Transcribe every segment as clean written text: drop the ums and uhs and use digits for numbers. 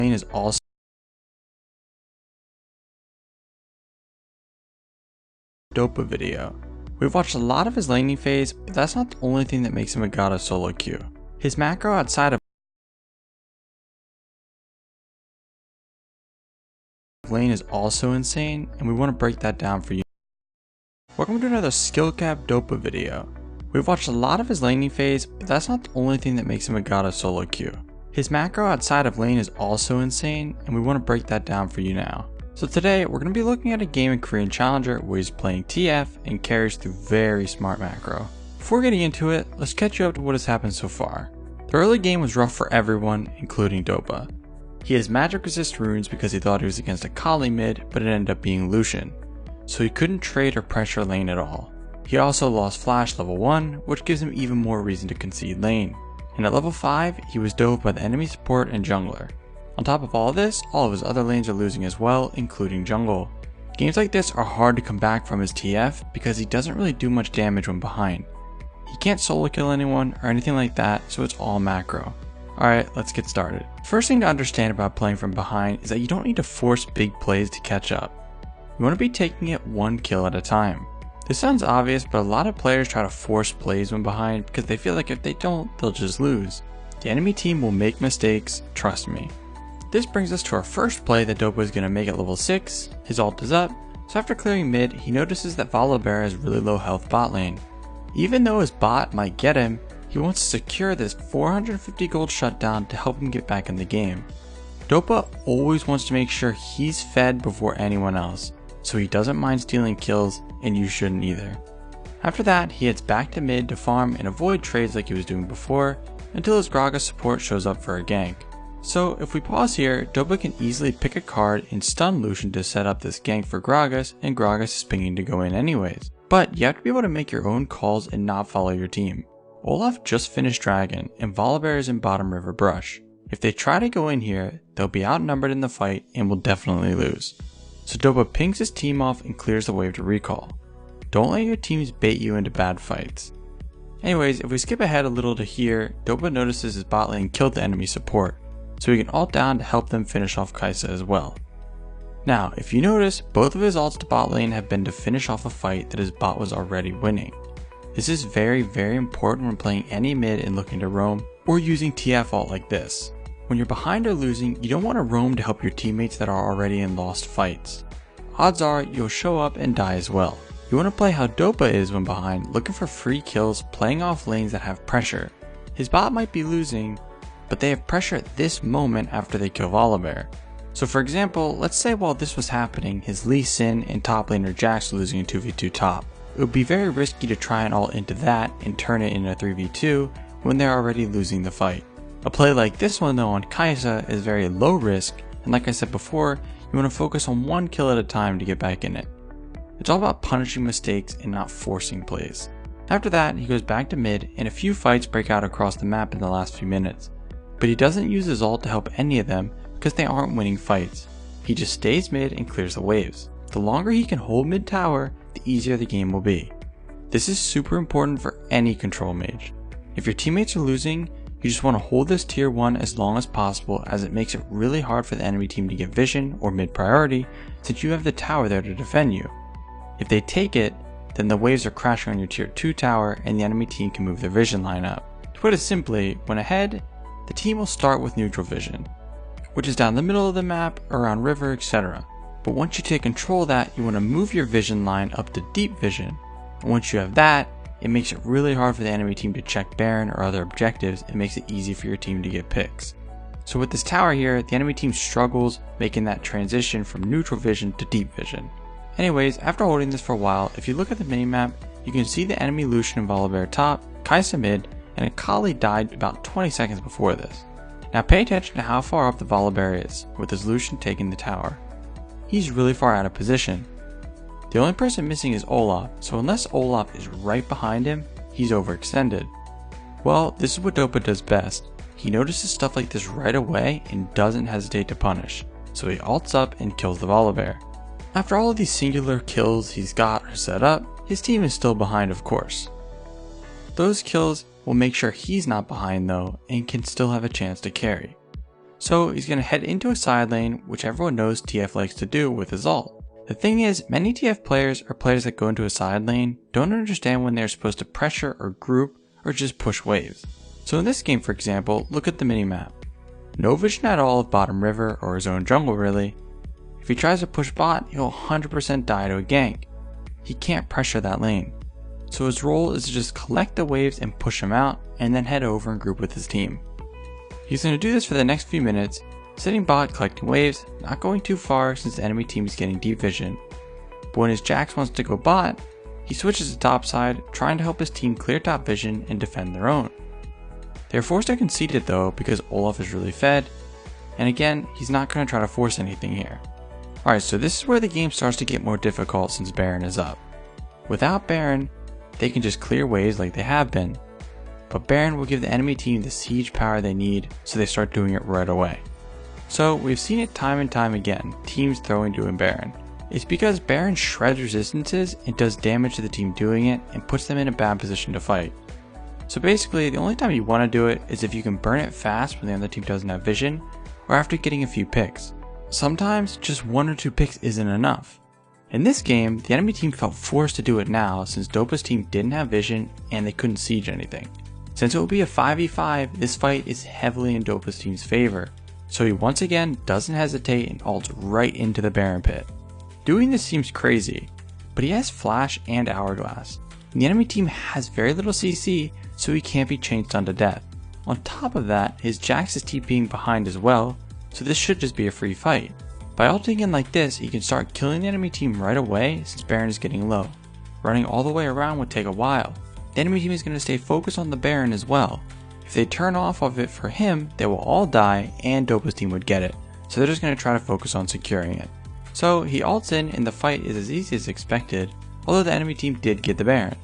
lane is also Dopa video. We've watched a lot of his laning phase, but that's not the only thing that makes him a god of solo queue. His macro outside of lane is also insane, and we want to break that down for you. Welcome to another skill cap Dopa video. We've watched a lot of his laning phase, but that's not the only thing that makes him a god of solo queue. His macro outside of lane is also insane, and we want to break that down for you now. So today, we're going to be looking at a game in Korean Challenger where he's playing TF and carries through very smart macro. Before getting into it, let's catch you up to what has happened so far. The early game was rough for everyone, including Dopa. He has magic resist runes because he thought he was against a Kali mid, but it ended up being Lucian, so he couldn't trade or pressure lane at all. He also lost flash level 1, which gives him even more reason to concede lane. And at level 5, he was dove by the enemy support and jungler. On top of all this, all of his other lanes are losing as well, including jungle. Games like this are hard to come back from his TF because he doesn't really do much damage when behind. He can't solo kill anyone or anything like that, so it's all macro. Alright, let's get started. First thing to understand about playing from behind is that you don't need to force big plays to catch up. You want to be taking it one kill at a time. This sounds obvious, but a lot of players try to force plays when behind because they feel like if they don't, they'll just lose. The enemy team will make mistakes, trust me. This brings us to our first play that Dopa is going to make at level 6. His ult is up, so after clearing mid, he notices that Volibear has really low health bot lane. Even though his bot might get him, he wants to secure this 450 gold shutdown to help him get back in the game. Dopa always wants to make sure he's fed before anyone else, so he doesn't mind stealing kills, and you shouldn't either. After that, he heads back to mid to farm and avoid trades like he was doing before, until his Gragas support shows up for a gank. So if we pause here, Dopa can easily pick a card and stun Lucian to set up this gank for Gragas, and Gragas is pinging to go in anyways. But you have to be able to make your own calls and not follow your team. Olaf just finished Dragon, and Volibear is in bottom river brush. If they try to go in here, they'll be outnumbered in the fight and will definitely lose. So Dopa pings his team off and clears the wave to recall. Don't let your teams bait you into bad fights. Anyways, if we skip ahead a little to here, Dopa notices his bot lane killed the enemy support, so he can ult down to help them finish off Kai'Sa as well. Now, if you notice, both of his ults to bot lane have been to finish off a fight that his bot was already winning. This is very important when playing any mid and looking to roam, or using TF ult like this. When you're behind or losing, you don't want to roam to help your teammates that are already in lost fights. Odds are you'll show up and die as well. You want to play how Dopa is when behind, looking for free kills, playing off lanes that have pressure. His bot might be losing, but they have pressure at this moment after they kill Volibear. So for example, let's say while this was happening, his Lee Sin and top laner Jax losing a 2v2 top. It would be very risky to try and ult into that and turn it into a 3v2 when they're already losing the fight. A play like this one though on Kai'Sa is very low risk, and like I said before, you want to focus on one kill at a time to get back in it. It's all about punishing mistakes and not forcing plays. After that, he goes back to mid and a few fights break out across the map in the last few minutes. But he doesn't use his ult to help any of them because they aren't winning fights. He just stays mid and clears the waves. The longer he can hold mid tower, the easier the game will be. This is super important for any control mage. If your teammates are losing, you just want to hold this tier 1 as long as possible, as it makes it really hard for the enemy team to get vision or mid priority since you have the tower there to defend you. If they take it, then the waves are crashing on your tier 2 tower and the enemy team can move their vision line up. To put it simply, when ahead, the team will start with neutral vision, which is down the middle of the map, around river, etc. But once you take control of that, you want to move your vision line up to deep vision. And once you have that, it makes it really hard for the enemy team to check Baron or other objectives. It makes it easy for your team to get picks. So with this tower here, the enemy team struggles making that transition from neutral vision to deep vision. Anyways, after holding this for a while, if you look at the minimap, you can see the enemy Lucian and Volibear top, Kai'Sa mid, and a Kali died about 20 seconds before this. Now pay attention to how far up the Volibear is, with his Lucian taking the tower. He's really far out of position. The only person missing is Olaf, so unless Olaf is right behind him, he's overextended. Well, this is what Dopa does best. He notices stuff like this right away and doesn't hesitate to punish, so he ults up and kills the Volibear. After all of these singular kills he's got or set up, his team is still behind of course. Those kills will make sure he's not behind though and can still have a chance to carry. So he's going to head into a side lane, which everyone knows TF likes to do with his ult. The thing is, many TF players or players that go into a side lane don't understand when they're supposed to pressure or group or just push waves. So in this game, for example, look at the minimap. No vision at all of bottom river or his own jungle really. If he tries to push bot, he'll 100% die to a gank. He can't pressure that lane. So his role is to just collect the waves and push them out, and then head over and group with his team. He's going to do this for the next few minutes, sitting bot collecting waves, not going too far since the enemy team is getting deep vision. But when his Jax wants to go bot, he switches to top side, trying to help his team clear top vision and defend their own. They're forced to concede it though because Olaf is really fed, and again, he's not going to try to force anything here. Alright, so this is where the game starts to get more difficult since Baron is up. Without Baron, they can just clear waves like they have been, but Baron will give the enemy team the siege power they need, so they start doing it right away. So we've seen it time and time again, teams throwing to Baron. It's because Baron shreds resistances and does damage to the team doing it and puts them in a bad position to fight. So basically, the only time you want to do it is if you can burn it fast when the other team doesn't have vision, or after getting a few picks. Sometimes just 1 or 2 picks isn't enough. In this game, the enemy team felt forced to do it now since Dopa's team didn't have vision and they couldn't siege anything. Since it will be a 5v5, this fight is heavily in Dopa's team's favor, so he once again doesn't hesitate and ults right into the Baron pit. Doing this seems crazy, but he has Flash and Hourglass, and the enemy team has very little CC, so he can't be chain stunned to death. On top of that, his Jax is TPing behind as well, so this should just be a free fight. By ulting in like this, he can start killing the enemy team right away since Baron is getting low. Running all the way around would take a while. The enemy team is going to stay focused on the Baron as well. If they turn off of it for him, they will all die and Dopa's team would get it, so they're just going to try to focus on securing it. So he ults in and the fight is as easy as expected, although the enemy team did get the Baron.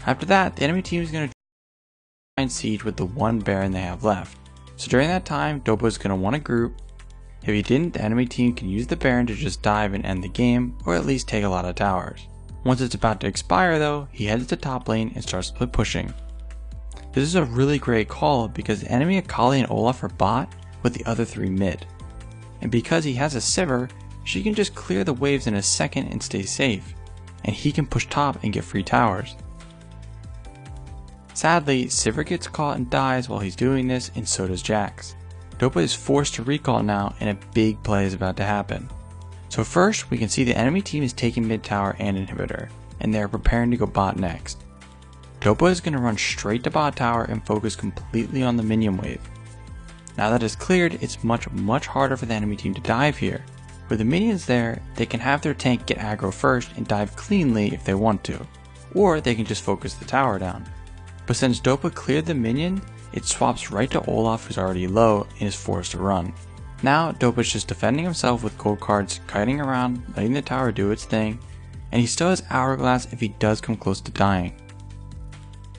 After that, the enemy team is going to try and siege with the one Baron they have left. So during that time, Dopa is going to want to group. If he didn't, the enemy team can use the Baron to just dive and end the game, or at least take a lot of towers. Once it's about to expire though, he heads to top lane and starts split pushing. This is a really great call because the enemy Akali and Olaf are bot with the other 3 mid. And because he has a Sivir, she can just clear the waves in a second and stay safe, and he can push top and get free towers. Sadly, Sivir gets caught and dies while he's doing this, and so does Jax. Dopa is forced to recall now and a big play is about to happen. So first, we can see the enemy team is taking mid tower and inhibitor, and they are preparing to go bot next. Dopa is going to run straight to bot tower and focus completely on the minion wave. Now that it's cleared, it's much harder for the enemy team to dive here. With the minions there, they can have their tank get aggro first and dive cleanly if they want to, or they can just focus the tower down. But since Dopa cleared the minion, it swaps right to Olaf who's already low and is forced to run. Now Dopa's just defending himself with gold cards, kiting around, letting the tower do its thing, and he still has Hourglass if he does come close to dying.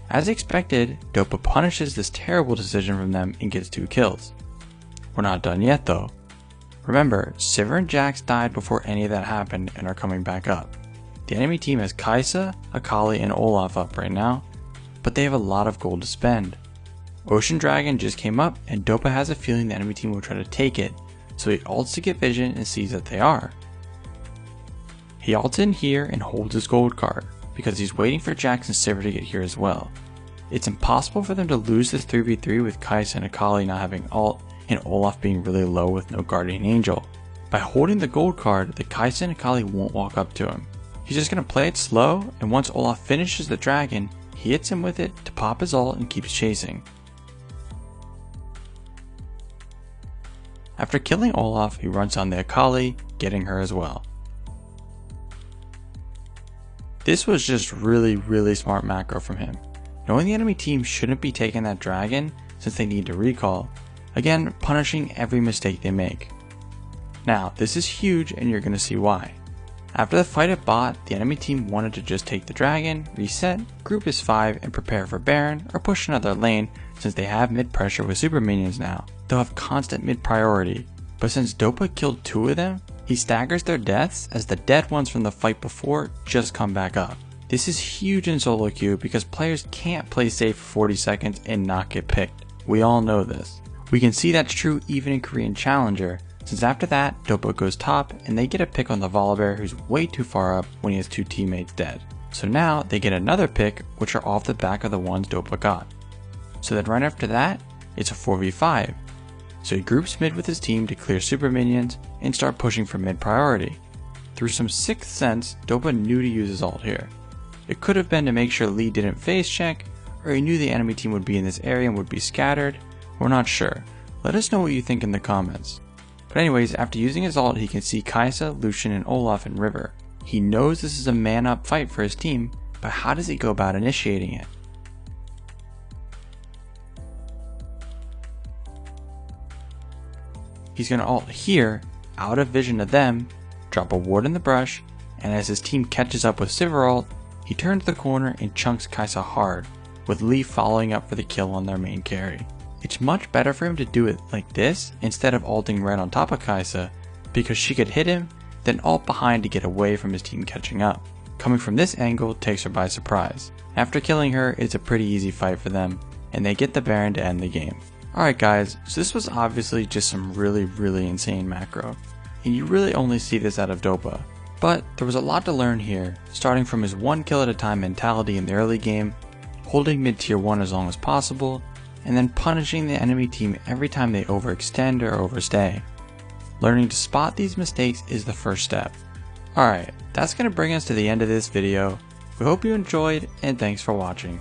As expected, Dopa punishes this terrible decision from them and gets 2 kills. We're not done yet though. Remember, Sivir and Jax died before any of that happened and are coming back up. The enemy team has Kai'Sa, Akali, and Olaf up right now, but they have a lot of gold to spend. Ocean Dragon just came up and Dopa has a feeling the enemy team will try to take it, so he ults to get vision and sees that they are. He ults in here and holds his gold card, because he's waiting for Jax and Sivir to get here as well. It's impossible for them to lose this 3v3 with Kai'Sa and Akali not having ult and Olaf being really low with no Guardian Angel. By holding the gold card, the Kai'Sa and Akali won't walk up to him. He's just going to play it slow, and once Olaf finishes the dragon, he hits him with it to pop his ult and keeps chasing. After killing Olaf, he runs on the Akali, getting her as well. This was just really smart macro from him. Knowing the enemy team shouldn't be taking that dragon since they need to recall, again punishing every mistake they make. Now this is huge and you're going to see why. After the fight at bot, the enemy team wanted to just take the dragon, reset, group as 5 and prepare for Baron or push another lane since they have mid pressure with super minions now. They'll have constant mid priority, but since Dopa killed 2 of them, he staggers their deaths as the dead ones from the fight before just come back up. This is huge in solo queue because players can't play safe for 40 seconds and not get picked. We all know this. We can see that's true even in Korean Challenger, since after that, Dopa goes top and they get a pick on the Volibear who's way too far up when he has 2 teammates dead. So now they get another pick which are off the back of the ones Dopa got. So then right after that, it's a 4v5. So he groups mid with his team to clear super minions and start pushing for mid priority. Through some sixth sense, Dopa knew to use his ult here. It could have been to make sure Lee didn't phase check, or he knew the enemy team would be in this area and would be scattered. We're not sure. Let us know what you think in the comments. But anyways, after using his ult, he can see Kai'Sa, Lucian, and Olaf in River. He knows this is a man-up fight for his team, but how does he go about initiating it? He's going to ult here, out of vision of them, drop a ward in the brush, and as his team catches up with Sivir ult, he turns the corner and chunks Kai'Sa hard, with Lee following up for the kill on their main carry. It's much better for him to do it like this instead of ulting right on top of Kai'Sa, because she could hit him, then ult behind to get away from his team catching up. Coming from this angle takes her by surprise. After killing her, it's a pretty easy fight for them, and they get the Baron to end the game. Alright guys, so this was obviously just some really insane macro, and you really only see this out of Dopa. But there was a lot to learn here, starting from his 1 kill at a time mentality in the early game, holding mid tier 1 as long as possible, and then punishing the enemy team every time they overextend or overstay. Learning to spot these mistakes is the first step. Alright, that's going to bring us to the end of this video. We hope you enjoyed, and thanks for watching.